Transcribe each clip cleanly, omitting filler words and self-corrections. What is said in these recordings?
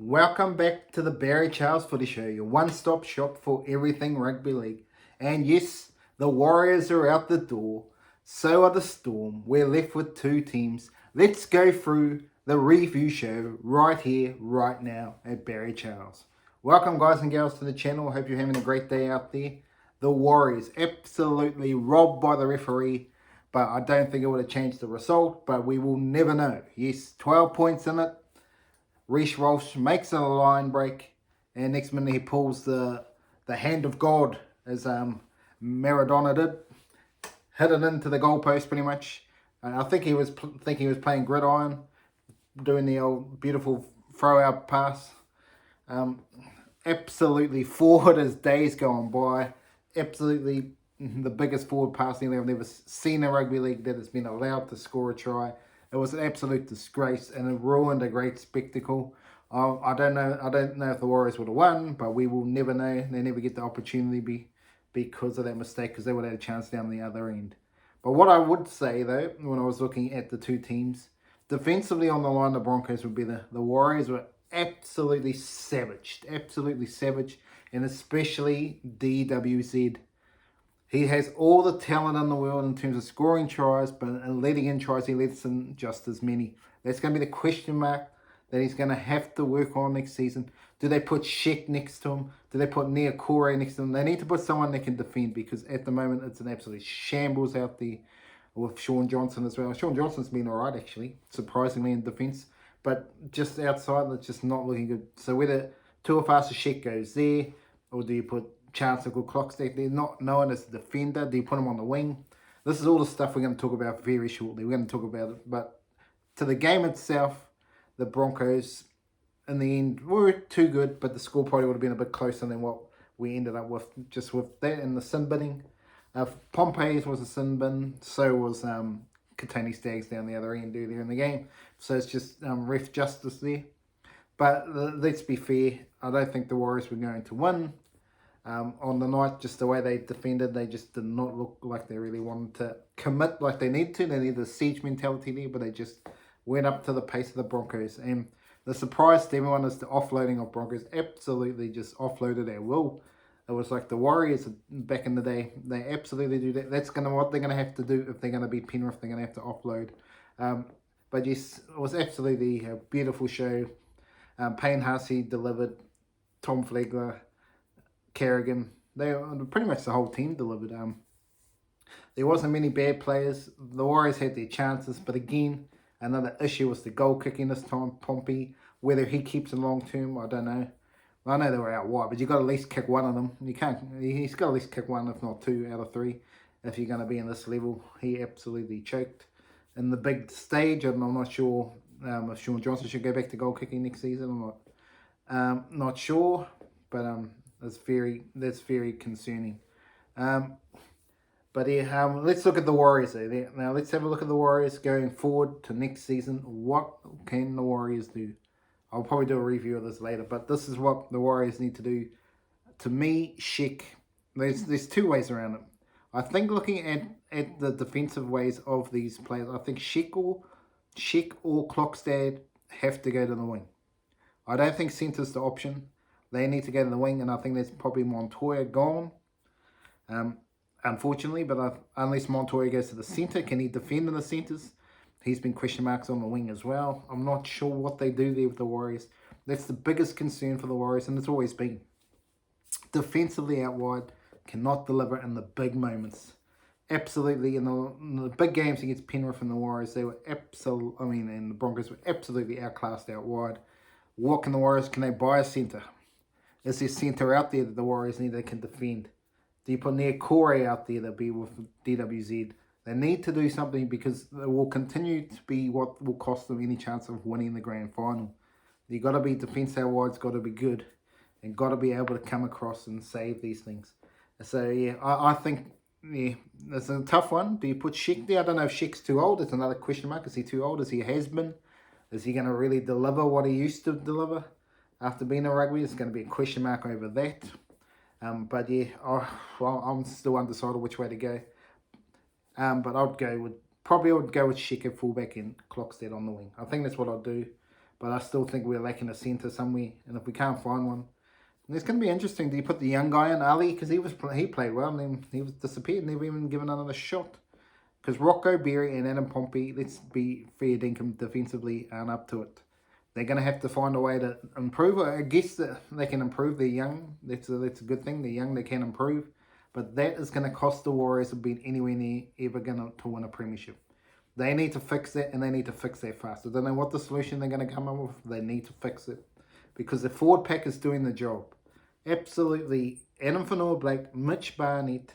Welcome back to the Barry Charles Footy Show, your one-stop shop for everything rugby league. And yes, the Warriors are out the door. So are the Storm. We're left with two teams. Let's go through the review show right here, right now at Barry Charles. Welcome, guys and girls, to the channel. Hope you're having a great day out there. The Warriors absolutely robbed by the referee, but I don't think it would have changed the result, but we will never know. Yes, 12 points in it. Reece Walsh makes a line break, and next minute he pulls the hand of God, as Maradona did, hit it into the goalpost pretty much. I think he was playing gridiron, doing the old beautiful throw out pass. Absolutely forward as days going by. Absolutely the biggest forward passing I've never seen in rugby league that has been allowed to score a try. It was an absolute disgrace, and it ruined a great spectacle. I don't know if the Warriors would have won, but we will never know. They never get the opportunity because of that mistake, because they would have had a chance down the other end. But what I would say, though, when I was looking at the two teams, defensively on the line, the Broncos would be the Warriors were absolutely savaged, and especially DWZ. He has all the talent in the world in terms of scoring tries, but in letting in tries, he lets in just as many. That's going to be the question mark that he's going to have to work on next season. Do they put Sheck next to him? Do they put Niakore next to him? They need to put someone that can defend, because at the moment it's an absolute shambles out there with Shaun Johnson as well. Shaun Johnson's been all right, actually, surprisingly, in defence. But just outside, it's just not looking good. So whether Tuivasa-Sheck goes there, or do you put Chanel Klokstad there, not known as a defender, do you put him on the wing? This is all the stuff we're going to talk about very shortly. We're going to talk about it. But to the game itself, the Broncos, in the end, were too good, but the score probably would have been a bit closer than what we ended up with, just with that and the sin binning. Pompey's was a sin bin, so was Katani Staggs down the other end earlier in the game. So it's just ref justice there. But let's be fair, I don't think the Warriors were going to win. On the night, just the way they defended, they just did not look like they really wanted to commit like they need to. They need the siege mentality there, but they just went up to the pace of the Broncos. And the surprise to everyone is the offloading of Broncos. Absolutely just offloaded at will. It was like the Warriors back in the day. They absolutely do that. That's what they're going to have to do if they're going to beat Penrith. They're going to have to offload. But yes, it was absolutely a beautiful show. Payne Harsey delivered. Tom Flegler, Kerrigan, pretty much the whole team delivered. There wasn't many bad players. The Warriors had their chances, but again, another issue was the goal kicking this time. Pompey, whether he keeps it long term, I don't know. I know they were out wide, but you got to at least kick one of them. He's got to at least kick one, if not 2 out of 3, if you're going to be in this level. He absolutely choked in the big stage, and I'm not sure if Shaun Johnson should go back to goal kicking next season. I'm not sure, but that's very concerning. But yeah, let's look at the Warriors though. Now let's have a look at the Warriors going forward to next season. What can the Warriors do? I'll probably do a review of this later, but this is what the Warriors need to do. To me, Sheck, there's 2 ways around it. I think looking at the defensive ways of these players, I think Sheck or Klokstad have to go to the wing. I don't think centre's the option. They need to go to the wing, and I think that's probably Montoya gone. Unfortunately, but unless Montoya goes to the centre, can he defend in the centres? He's been question marks on the wing as well. I'm not sure what they do there with the Warriors. That's the biggest concern for the Warriors, and it's always been. Defensively out wide, cannot deliver in the big moments. Absolutely, in the big games against Penrith and the Warriors, and the Broncos were absolutely outclassed out wide. What can the Warriors, can they buy a centre? Is there centre out there that the Warriors need that can defend? Do you put Niakore out there that be with DWZ? They need to do something, because it will continue to be what will cost them any chance of winning the grand final. You've got to be defence out wide, it's got to be good, and got to be able to come across and save these things. So yeah, I think it's a tough one. Do you put Sheck there? I don't know if Sheck's too old. It's another question mark. Is he too old? Is he has been? Is he going to really deliver what he used to deliver after being a rugby? It's going to be a question mark over that. But yeah, I'm still undecided which way to go. But I would go with Sheck at fullback and Klokstad on the wing. I think that's what I'll do. but I still think we're lacking a centre somewhere. And if we can't find one, it's going to be interesting. Do you put the young guy in, Ali? Because he played well, and then he was disappeared, never even given another shot. Because Rocco Berry and Adam Pompey, let's be fair dinkum, defensively aren't up to it. They're going to have to find a way to improve. I guess that they can improve. They're young. That's a good thing. They're young. They can improve. But that is going to cost the Warriors of being anywhere near ever going to win a premiership. They need to fix that, and they need to fix that fast. I don't know what the solution they're going to come up with. They need to fix it. Because the forward pack is doing the job. Absolutely. Adam Fanua-Blake, Mitch Barnett,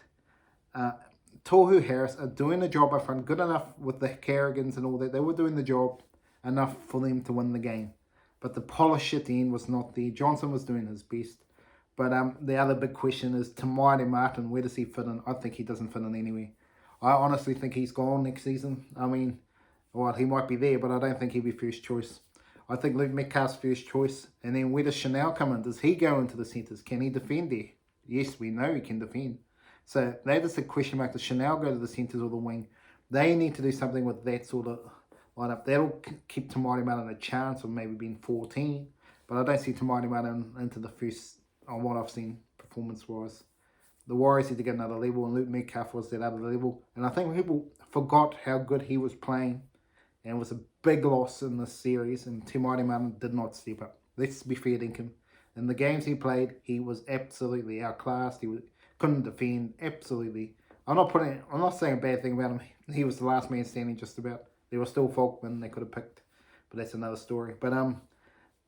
Tohu Harris are doing the job up front. Good enough with the Carrigans and all that. They were doing the job enough for them to win the game. But the polish at the end was not there. Johnson was doing his best. But the other big question is, Te Maire Martin, where does he fit in? I think he doesn't fit in anywhere. I honestly think he's gone next season. I mean, well, he might be there, but I don't think he'll be first choice. I think Luke Metcalf's first choice. And then where does Chanel come in? Does he go into the centres? Can he defend there? Yes, we know he can defend. So that is the question mark. Does Chanel go to the centres or the wing? They need to do something with that sort of lineup. That'll keep Te Maire Martin a chance of maybe being 14. But I don't see Te Maire Martin into the first, on what I've seen performance-wise. The Warriors need to get another level, and Luke Metcalf was that other level. And I think people forgot how good he was playing. And it was a big loss in this series, and Te Maire Martin did not step up. Let's be fair dinkum. In the games he played, he was absolutely outclassed. He couldn't defend, absolutely. I'm not saying a bad thing about him. He was the last man standing just about. There was still Falkman they could have picked, but that's another story. But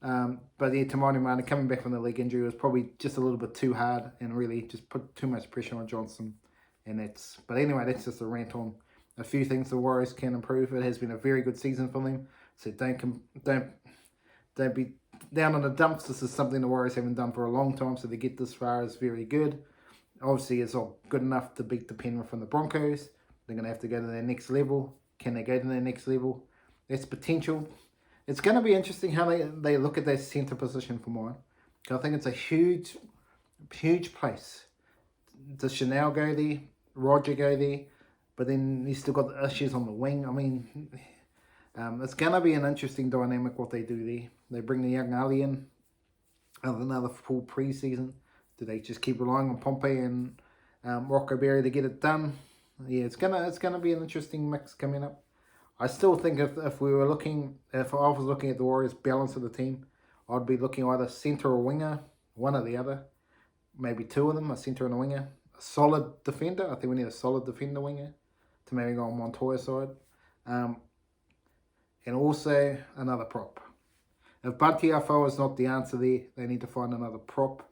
yeah, Te Maire Martin coming back from the leg injury was probably just a little bit too hard and really just put too much pressure on Johnson. But anyway, that's just a rant on a few things the Warriors can improve. It has been a very good season for them. So don't be down on the dumps. This is something the Warriors haven't done for a long time. So to get this far is very good. Obviously, it's not good enough to beat the Penrith from the Broncos. They're going to have to go to their next level. Can they go to their next level? That's potential. It's going to be interesting how they look at their centre position for mine. I think it's a huge place. Does Chanel go there? Roger go there? But then he's still got the issues on the wing. I mean, it's going to be an interesting dynamic what they do there. They bring the young Ali in. Another full pre-season. Do they just keep relying on Pompey and Rocco Berry to get it done? Yeah, it's gonna be an interesting mix coming up. I still think if I was looking at the Warriors' balance of the team, I'd be looking either centre or winger, one or the other. Maybe two of them, a centre and a winger. A solid defender. I think we need a solid defender winger to maybe go on Montoya's side. And also another prop. If Bunty Afo is not the answer there, they need to find another prop,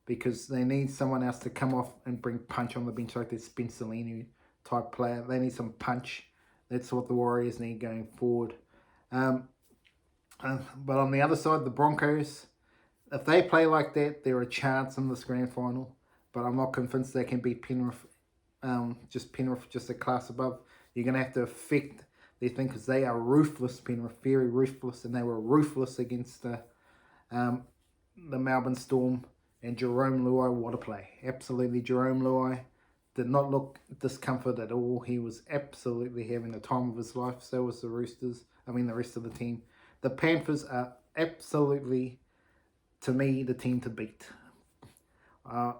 because they need someone else to come off and bring punch on the bench, like this Spencer Leniu type player. They need some punch. That's what the Warriors need going forward. But on the other side, the Broncos, if they play like that, they're a chance in this grand final. But I'm not convinced they can beat Penrith. Penrith, just a class above. You're going to have to affect their thing, because they are ruthless, Penrith, very ruthless. And they were ruthless against the Melbourne Storm. And Jerome Luai, what a play. Absolutely, Jerome Luai did not look discomfort at all. He was absolutely having the time of his life. So was the the rest of the team. The Panthers are absolutely, to me, the team to beat. I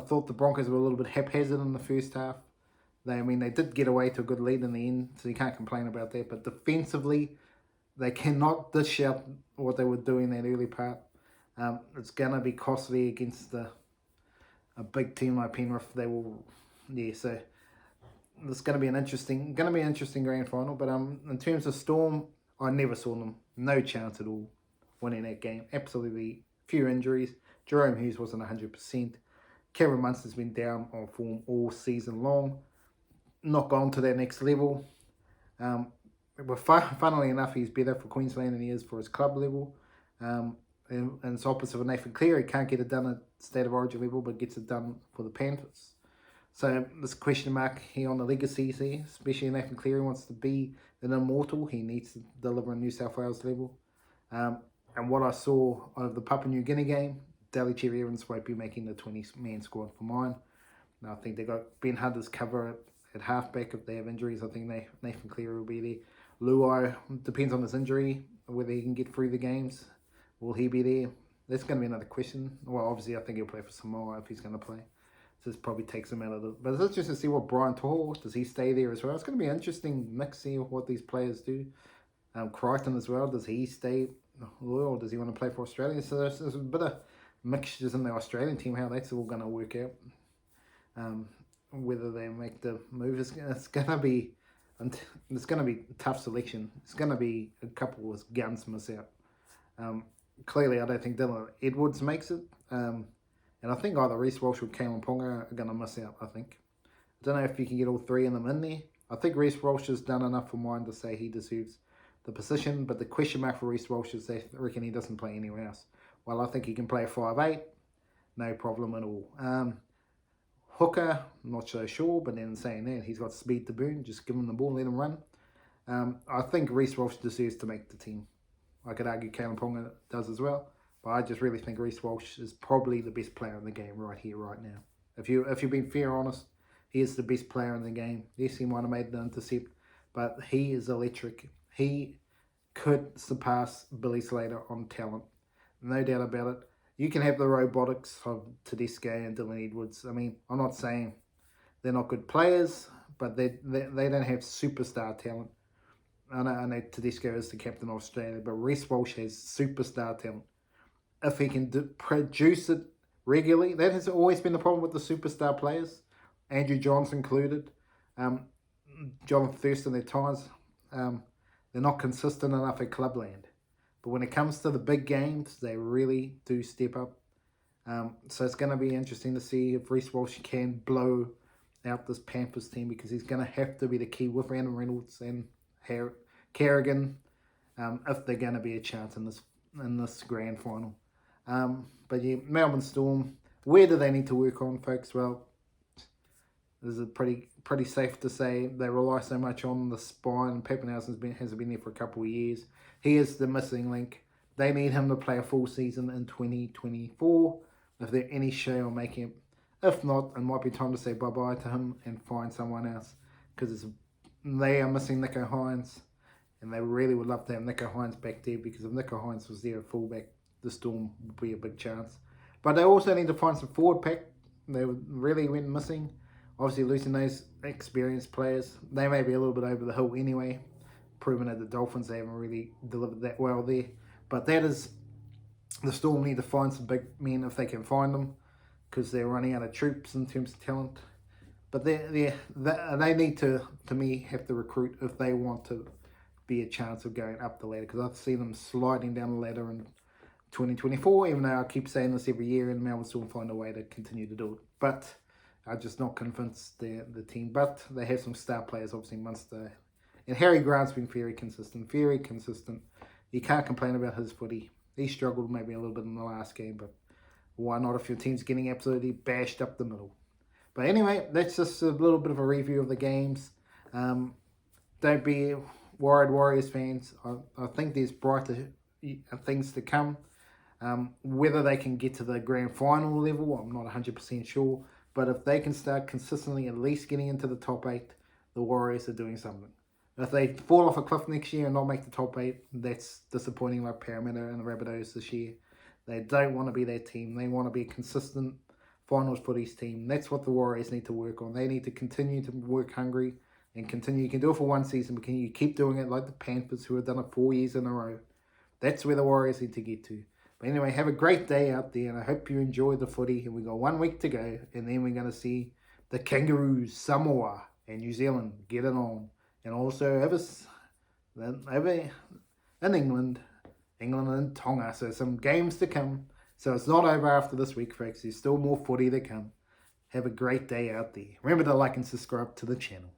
thought the Broncos were a little bit haphazard in the first half. They did get away to a good lead in the end, so you can't complain about that. But defensively, they cannot dish out what they were doing in that early part. It's gonna be costly against a big team like Penrith. They will, So it's gonna be an interesting grand final. But in terms of Storm, I never saw them. No chance at all winning that game. Absolutely few injuries. Jerome Hughes wasn't 100%. Cameron Munster's been down on form all season long. Not gone to that next level. But funnily enough, he's better for Queensland than he is for his club level. And it's opposite of Nathan Cleary. He can't get it done at State of Origin level, but gets it done for the Panthers. So there's a question mark here on the legacies here, especially if Nathan Cleary wants to be an immortal. He needs to deliver a New South Wales level. And what I saw of the Papua New Guinea game, Daly Cherry Evans won't be making the 20-man squad for mine. And I think they got Ben Hunter's cover at halfback if they have injuries. I think Nathan Cleary will be there. Luai, depends on his injury. whether he can get through the games. Will he be there? That's going to be another question. Well, obviously, I think he'll play for Samoa if he's going to play. So this probably takes him out of it. But it's interesting to see what Brian To'o, does he stay there as well? It's going to be interesting mix, see what these players do. Crichton as well, does he stay loyal or does he want to play for Australia? So there's a bit of mixtures in the Australian team, how that's all going to work out. Whether they make the move, it's going to be a tough selection. It's going to be a couple with guns miss out. Clearly, I don't think Dylan Edwards makes it. And I think either Reece Walsh or Kalen Ponga are going to miss out, I think. I don't know if you can get all three of them in there. I think Reece Walsh has done enough for mine to say he deserves the position, but the question mark for Reece Walsh is they reckon he doesn't play anywhere else. Well, I think he can play a 5'8", no problem at all. Hooker, I'm not so sure, but then saying that, he's got speed to boom, just give him the ball, let him run. I think Reece Walsh deserves to make the team. I could argue Kalen Ponga does as well, but I just really think Reece Walsh is probably the best player in the game right here, right now. If you've been fair honest, he is the best player in the game. Yes, he might have made the intercept, but he is electric. He could surpass Billy Slater on talent. No doubt about it. You can have the robotics of Tedesco and Dylan Edwards. I mean, I'm not saying they're not good players, but they don't have superstar talent. I know Tedesco is the captain of Australia, but Reece Walsh has superstar talent. If he can produce it regularly, that has always been the problem with the superstar players, Andrew Johns included, Jonathan Thurston at times. They're not consistent enough at clubland. But when it comes to the big games, they really do step up. So it's going to be interesting to see if Reece Walsh can blow out this Panthers team, because he's going to have to be the key with Randall Reynolds and Kerrigan if they're going to be a chance in this grand final. But yeah, Melbourne Storm, where do they need to work on, folks? Well, this is pretty safe to say they rely so much on the spine. Pappenhausen hasn't been there for a couple of years. He is the missing link. They need him to play a full season in 2024 if they're any show on making it. If not, it might be time to say bye-bye to him and find someone else, because they are missing Nico Hines, and they really would love to have Nico Hines back there, because if Nico Hines was there at fullback, the Storm would be a big chance. But they also need to find some forward pack. They really went missing. Obviously, losing those experienced players, they may be a little bit over the hill anyway, proven at the Dolphins they haven't really delivered that well there. But that is, the Storm need to find some big men if they can find them, because they're running out of troops in terms of talent. But they need to me, have to recruit if they want to be a chance of going up the ladder, because I've seen them sliding down the ladder in 2024, even though I keep saying this every year, and Melbourne still find a way to continue to do it. But I'm just not convinced they're the team. But they have some star players, obviously Munster. And Harry Grant's been very consistent, very consistent. You can't complain about his footy. He struggled maybe a little bit in the last game, but why not if your team's getting absolutely bashed up the middle? But anyway, that's just a little bit of a review of the games. Don't be worried, Warriors fans. I think there's brighter things to come. Whether they can get to the grand final level, I'm not 100% sure. But if they can start consistently at least getting into the top 8, the Warriors are doing something. If they fall off a cliff next year and not make the top 8, that's disappointing, like Parramatta and the Rabbitohs this year. They don't want to be that team. They want to be a consistent finals footies team. That's what the Warriors need to work on. They need to continue to work hungry and continue. You can do it for one season, but can you keep doing it like the Panthers, who have done it 4 years in a row? That's where the Warriors need to get to. But anyway, have a great day out there, and I hope you enjoy the footy. And we got 1 week to go, and then we're going to see the Kangaroos, Samoa, and New Zealand get it on. And also over in England and Tonga. So some games to come. So it's not over after this week, folks. There's still more footy to come. Have a great day out there. Remember to like and subscribe to the channel.